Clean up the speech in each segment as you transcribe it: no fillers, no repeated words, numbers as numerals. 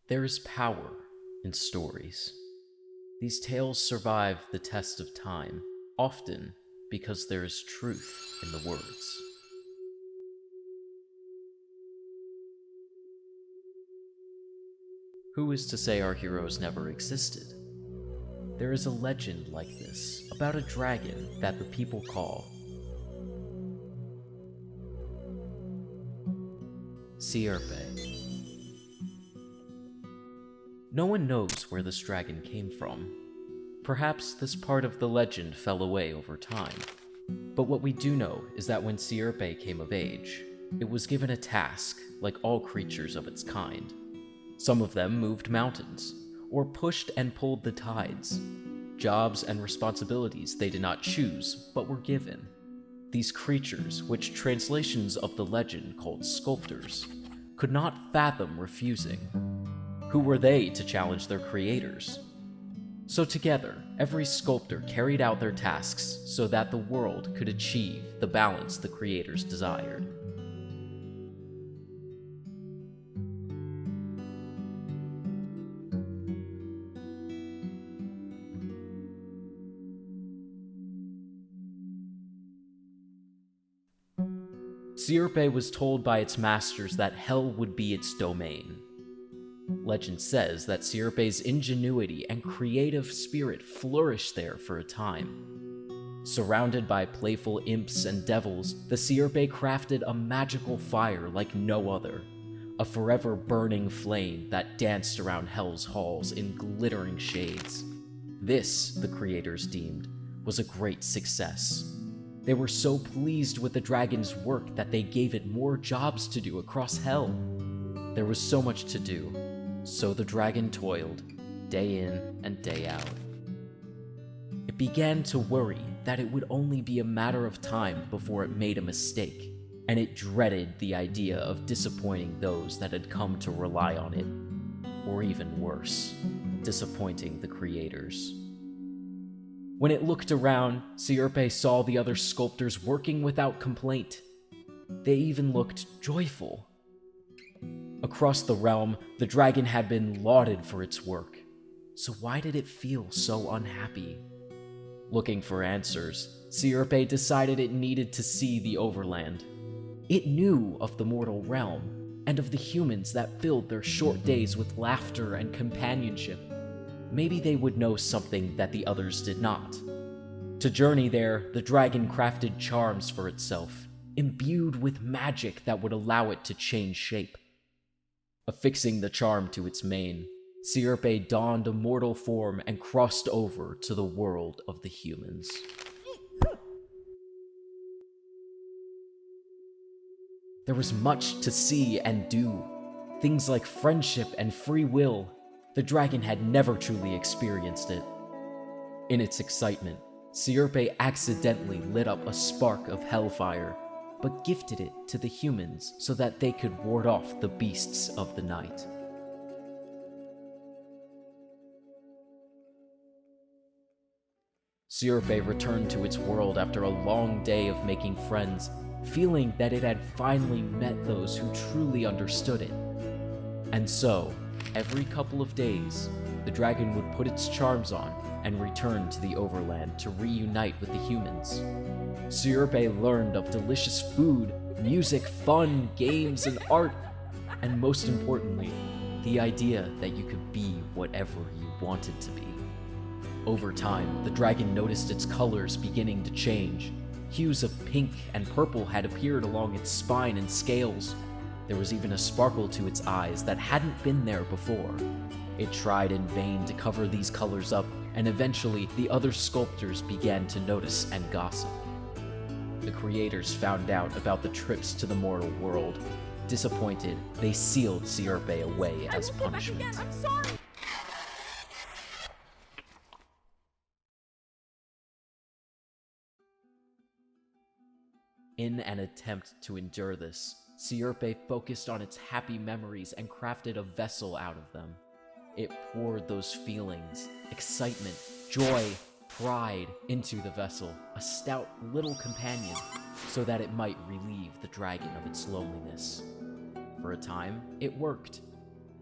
There is power in stories. These tales survive the test of time, often because there is truth in the words. Who is to say our heroes never existed? There is a legend like this about a dragon that the people call Skitty. No one knows where this dragon came from. Perhaps this part of the legend fell away over time. But what we do know is that when Skitty came of age, it was given a task like all creatures of its kind. Some of them moved mountains, or pushed and pulled the tides. Jobs and responsibilities they did not choose, but were given. These creatures, which translations of the legend called sculptors, could not fathom refusing. Who were they to challenge their creators? So together, every sculptor carried out their tasks so that the world could achieve the balance the creators desired. Skitty was told by its masters that hell would be its domain. Legend says that Skitty's ingenuity and creative spirit flourished there for a time. Surrounded by playful imps and devils, the Skitty crafted a magical fire like no other, a forever burning flame that danced around hell's halls in glittering shades. This, the creators deemed, was a great success. They were so pleased with the dragon's work that they gave it more jobs to do across hell. There was so much to do, so the dragon toiled, day in and day out. It began to worry that it would only be a matter of time before it made a mistake, and it dreaded the idea of disappointing those that had come to rely on it, or even worse, disappointing the creators. When it looked around, Skitty saw the other sculptors working without complaint. They even looked joyful. Across the realm, the dragon had been lauded for its work. So why did it feel so unhappy? Looking for answers, Skitty decided it needed to see the overland. It knew of the mortal realm, and of the humans that filled their short days with laughter and companionship. Maybe they would know something that the others did not. To journey there, the dragon crafted charms for itself, imbued with magic that would allow it to change shape. Affixing the charm to its mane, Skitty donned a mortal form and crossed over to the world of the humans. There was much to see and do. Things like friendship and free will. The dragon had never truly experienced it. In its excitement, Skitty accidentally lit up a spark of hellfire, but gifted it to the humans so that they could ward off the beasts of the night. Skitty returned to its world after a long day of making friends, feeling that it had finally met those who truly understood it. And so, every couple of days, the dragon would put its charms on and return to the overland to reunite with the humans. Skitty learned of delicious food, music, fun, games, and art, and most importantly, the idea that you could be whatever you wanted to be. Over time, the dragon noticed its colors beginning to change. Hues of pink and purple had appeared along its spine and scales. There was even a sparkle to its eyes that hadn't been there before. It tried in vain to cover these colors up, and eventually the other sculptors began to notice and gossip. The creators found out about the trips to the mortal world. Disappointed, they sealed Skitty away as punishment. I'm sorry! In an attempt to endure this, Skitty focused on its happy memories and crafted a vessel out of them. It poured those feelings, excitement, joy, pride into the vessel, a stout little companion, so that it might relieve the dragon of its loneliness. For a time, it worked.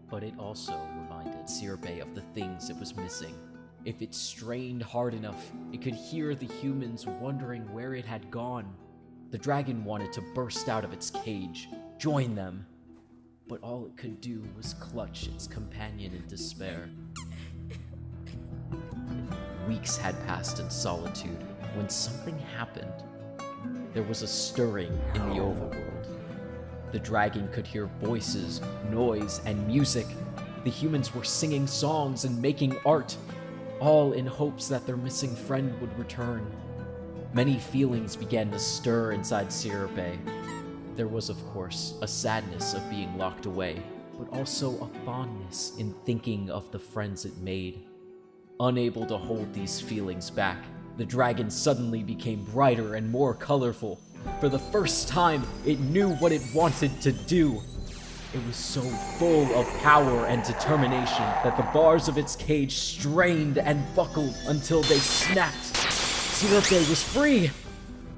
But it also reminded Sirpe of the things it was missing. If it strained hard enough, it could hear the humans wondering where it had gone. The dragon wanted to burst out of its cage, join them. But all it could do was clutch its companion in despair. Weeks had passed in solitude when something happened. There was a stirring in the overworld. The dragon could hear voices, noise, and music. The humans were singing songs and making art, all in hopes that their missing friend would return. Many feelings began to stir inside Sirpe. There was, of course, a sadness of being locked away, but also a fondness in thinking of the friends it made. Unable to hold these feelings back, the dragon suddenly became brighter and more colorful. For the first time, it knew what it wanted to do. It was so full of power and determination that the bars of its cage strained and buckled until they snapped. Sirpe was free!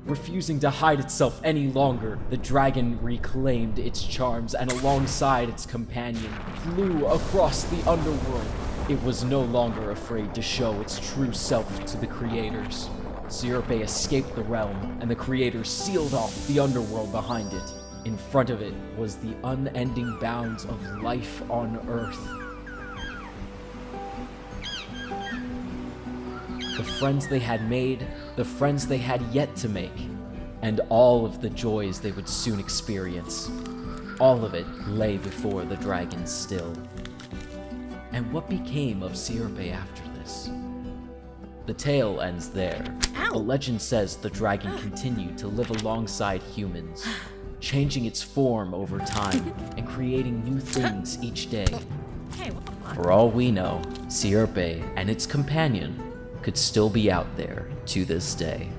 Refusing to hide itself any longer, the dragon reclaimed its charms and alongside its companion flew across the underworld. It was no longer afraid to show its true self to the creators. Sirpe escaped the realm, and the creators sealed off the underworld behind it. In front of it was the unending bounds of life on Earth. The friends they had made, the friends they had yet to make, and all of the joys they would soon experience. All of it lay before the dragon still. And what became of Sirpe after this? The tale ends there. Ow. The legend says the dragon continued to live alongside humans, changing its form over time and creating new things each day. Hey, what the fuck? For all we know, Sirpe and its companion could still be out there to this day.